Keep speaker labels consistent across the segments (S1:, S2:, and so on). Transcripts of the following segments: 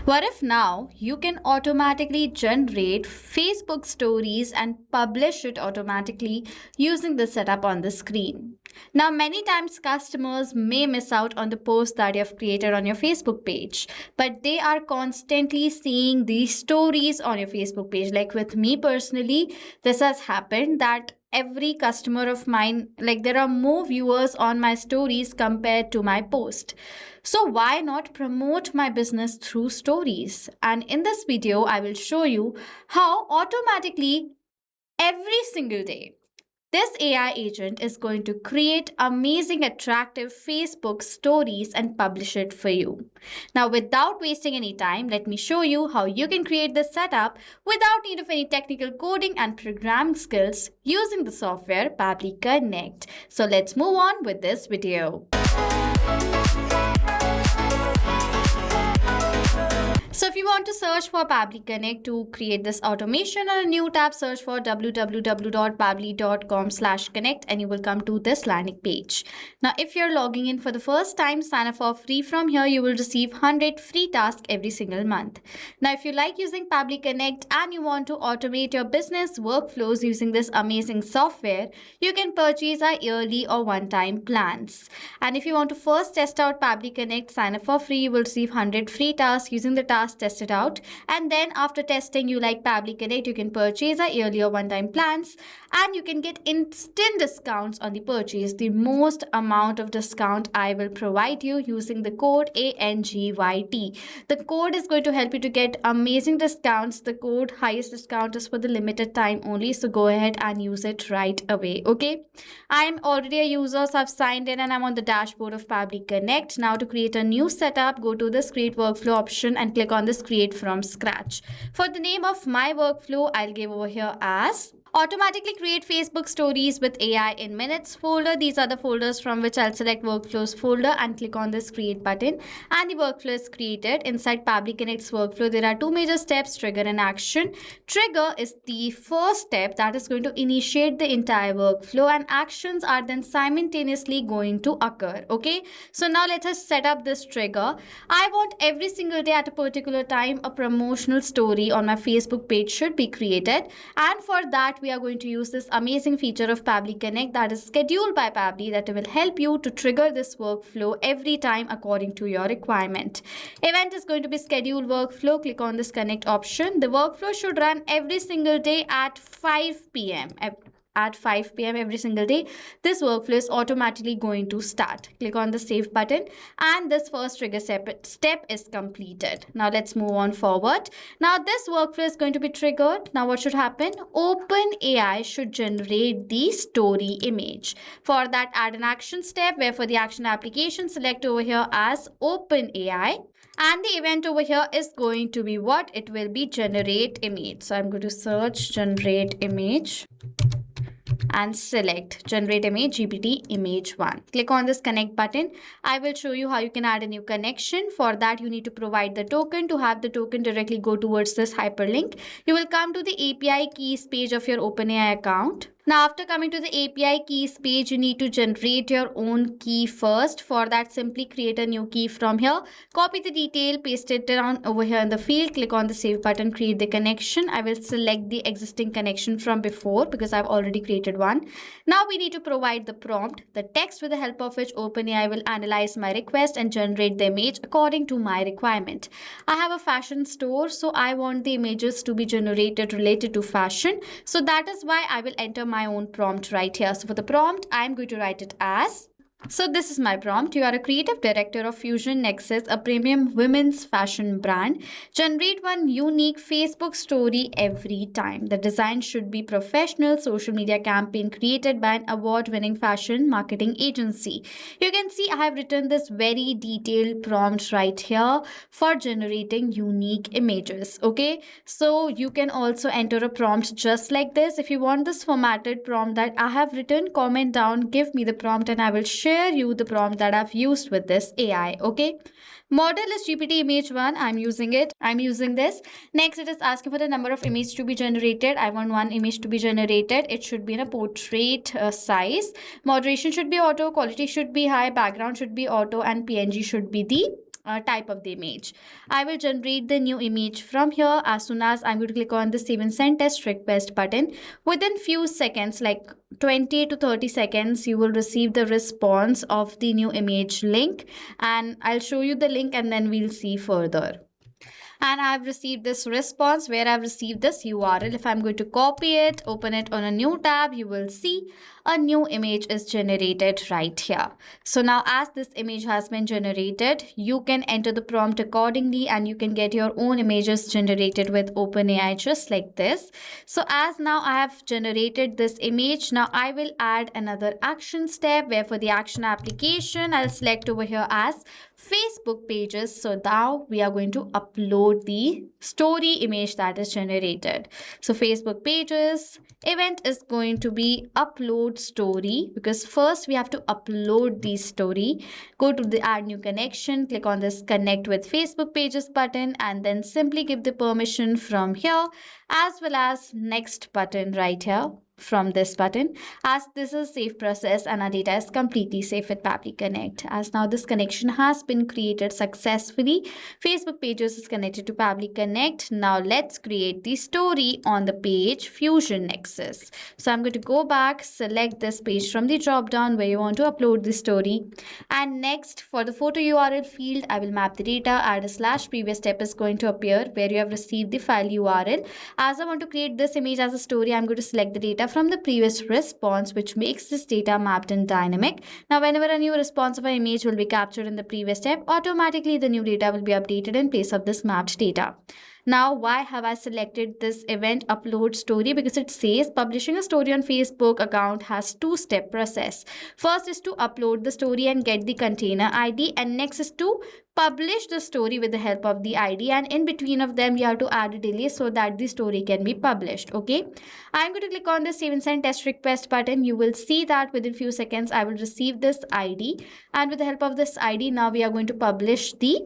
S1: What if now you can automatically generate Facebook stories and publish it automatically using the setup on the screen? Now, many times customers may miss out on the post that you have created on your Facebook page, but they are constantly seeing these stories on your Facebook page. Like with me personally, this has happened that every customer of mine, like there are more viewers on my stories compared to my post. So why not promote my business through stories? And in this video, I will show you how automatically every single day this AI agent is going to create amazing, attractive Facebook stories and publish it for you. Now, without wasting any time, let me show you how you can create this setup without need of any technical coding and programming skills using the software Pabbly Connect. So let's move on with this video. So if you want to search for Pabbly Connect to create this automation on a new tab, search for www.pabbly.com/connect and you will come to this landing page. Now, if you're logging in for the first time, sign up for free. From here, you will receive 100 free tasks every single month. Now, if you like using Pabbly Connect and you want to automate your business workflows using this amazing software, you can purchase our yearly or one-time plans. And if you want to first test out Pabbly Connect, sign up for free. You will receive 100 free tasks using the task test it out, and then after testing you like Pabbly Connect, you can purchase our yearly or one-time plans and you can get instant discounts on the purchase. The most amount of discount I will provide you using the code ANGYT. The code is going to help you to get amazing discounts. The code highest discount is for the limited time only, so go ahead and use it right away. Okay, I am already a user, so I've signed in and I'm on the dashboard of Pabbly Connect. Now to create a new setup, go to this create workflow option and click on this create from scratch. For the name of my workflow, I'll give over here as automatically create Facebook stories with AI in minutes folder. These are the folders from which I'll select workflows folder and click on this create button, and the workflow is created. Inside Pabbly Connect's workflow, there are two major steps: trigger and action. Trigger is the first step that is going to initiate the entire workflow, and actions are then simultaneously going to occur. Okay, so now let us set up this trigger. I want every single day at a particular time a promotional story on my Facebook page should be created, and for that we are going to use this amazing feature of Pabbly Connect, that is scheduled by Pabbly, that will help you to trigger this workflow every time according to your requirement. Event is going to be scheduled workflow. Click on this connect option. The workflow should run every single day at 5 p.m. At 5 p.m. every single day, this workflow is automatically going to start. Click on the save button and this first trigger step is completed. Now let's move on forward. Now this workflow is going to be triggered. Now what should happen? OpenAI should generate the story image. For that, add an action step, where for the action application, select over here as OpenAI. And the event over here is going to be what? It will be generate image. So I'm going to search generate image and select generate image GPT image 1. Click on this connect button. I will show you how you can add a new connection. For that, you need to provide the token. To have the token directly go towards this hyperlink, you will come to the API keys page of your OpenAI account. Now, after coming to the API keys page, you need to generate your own key first. For that, simply create a new key from here. Copy the detail, paste it down over here in the field. Click on the save button, create the connection. I will select the existing connection from before because I've already created one. Now we need to provide the prompt, the text with the help of which OpenAI will analyze my request and generate the image according to my requirement. I have a fashion store, so I want the images to be generated related to fashion. So that is why I will enter my own prompt right here. So for the prompt, I'm going to write it as, so this is my prompt. You are a creative director of Fusion Nexus, a premium women's fashion brand. Generate one unique Facebook story every time. The design should be professional social media campaign created by an award-winning fashion marketing agency. You can see I have written this very detailed prompt right here for generating unique images. Okay, so you can also enter a prompt just like this. If you want this formatted prompt that I have written, comment down, give me the prompt, and I will share you the prompt that I've used with this AI. Okay, model is GPT image 1. I'm using this. Next, it is asking for the number of images to be generated. I want one image to be generated. It should be in a portrait size. Moderation should be auto, quality should be high, background should be auto, and PNG should be the type of the image. I will generate the new image from here. As soon as I'm going to click on the save and send test request button, within few seconds, like 20 to 30 seconds, you will receive the response of the new image link, and I'll show you the link and then we'll see further. And I've received this response where I've received this URL. If I'm going to copy it, open it on a new tab, you will see a new image is generated right here. So now as this image has been generated, you can enter the prompt accordingly and you can get your own images generated with OpenAI just like this. So as now I have generated this image, now I will add another action step where for the action application, I'll select over here as Facebook pages. So now we are going to upload the story image that is generated. So Facebook pages event is going to be upload story, because first we have to upload the story. Go to the add new connection, click on this connect with Facebook pages button, and then simply give the permission from here, as well as next button right here from this button, as this is a safe process and our data is completely safe with Pabbly Connect. As now this connection has been created successfully, Facebook pages is connected to Pabbly Connect. Now let's create the story on the page Fusion Nexus. So I'm going to go back, select this page from the drop down where you want to upload the story, and next for the photo URL field, I will map the data, add a slash, previous step is going to appear where you have received the file URL. As I want to create this image as a story, I'm going to select the data from the previous response, which makes this data mapped and dynamic. Now whenever a new response of an image will be captured in the previous step, automatically the new data will be updated in place of this mapped data. Now, why have I selected this event upload story? Because it says publishing a story on Facebook account has two-step process. First is to upload the story and get the container ID, and next is to publish the story with the help of the ID, and in between of them you have to add a delay so that the story can be published. Okay, I'm going to click on the save and send test request button. You will see that within few seconds I will receive this ID, and with the help of this ID now we are going to publish the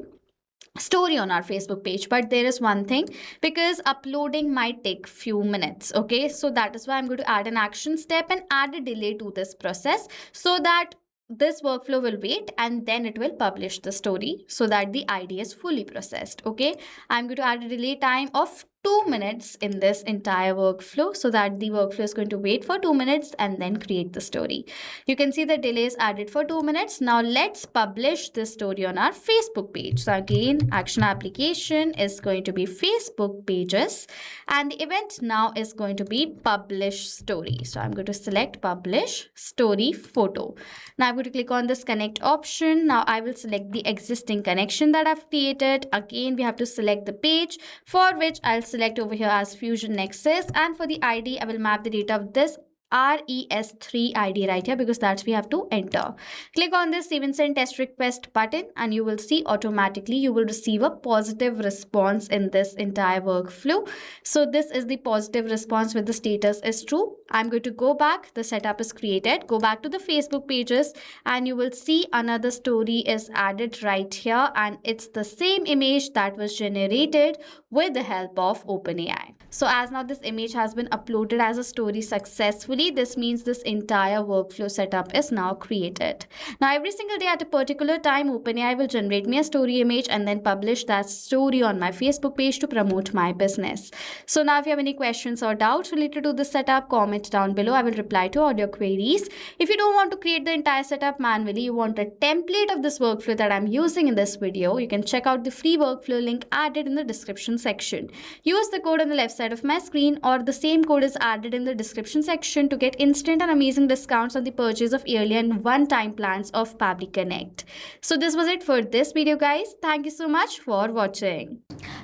S1: story on our Facebook page. But there is one thing, because uploading might take few minutes. Okay, so that is why I'm going to add an action step and add a delay to this process, so that this workflow will wait and then it will publish the story so that the ID is fully processed. Okay, I'm going to add a delay time of 2 minutes in this entire workflow, so that the workflow is going to wait for 2 minutes and then create the story. You can see the delay is added for 2 minutes. Now let's publish this story on our Facebook page. So again, action application is going to be Facebook pages, and the event now is going to be publish story. So I'm going to select publish story photo. Now I'm going to click on this connect option. Now I will select the existing connection that I've created. Again, we have to select the page, for which I'll select over here as Fusion Nexus, and for the ID I will map the data of this RES3 ID right here, because that's we have to enter. Click on this save and send test request button and you will see automatically you will receive a positive response in this entire workflow. So this is the positive response where the status is true. I'm going to go back, the setup is created, go back to the Facebook pages, and you will see another story is added right here, and it's the same image that was generated with the help of OpenAI. So as now this image has been uploaded as a story successfully, this means this entire workflow setup is now created. Now every single day at a particular time, OpenAI will generate me a story image and then publish that story on my Facebook page to promote my business. So now if you have any questions or doubts related to this setup, comment down below. I will reply to all your queries. If you don't want to create the entire setup manually, you want a template of this workflow that I'm using in this video, you can check out the free workflow link added in the description section. Use the code on the left side of my screen, or the same code is added in the description section to get instant and amazing discounts on the purchase of yearly and one-time plans of Pabbly Connect. So this was it for this video, guys. Thank you so much for watching.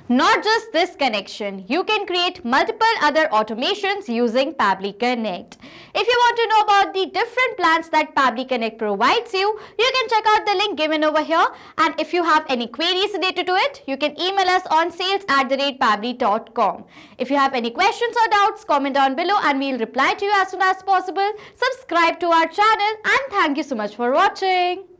S2: Not just this connection, you can create multiple other automations using Pabbly Connect. If you want to know about the different plans that Pabbly Connect provides you, you can check out the link given over here. And if you have any queries related to it, you can email us on sales@pabbly.com. If you have any questions or doubts, comment down below and we'll reply to you as soon as possible. Subscribe to our channel, and thank you so much for watching.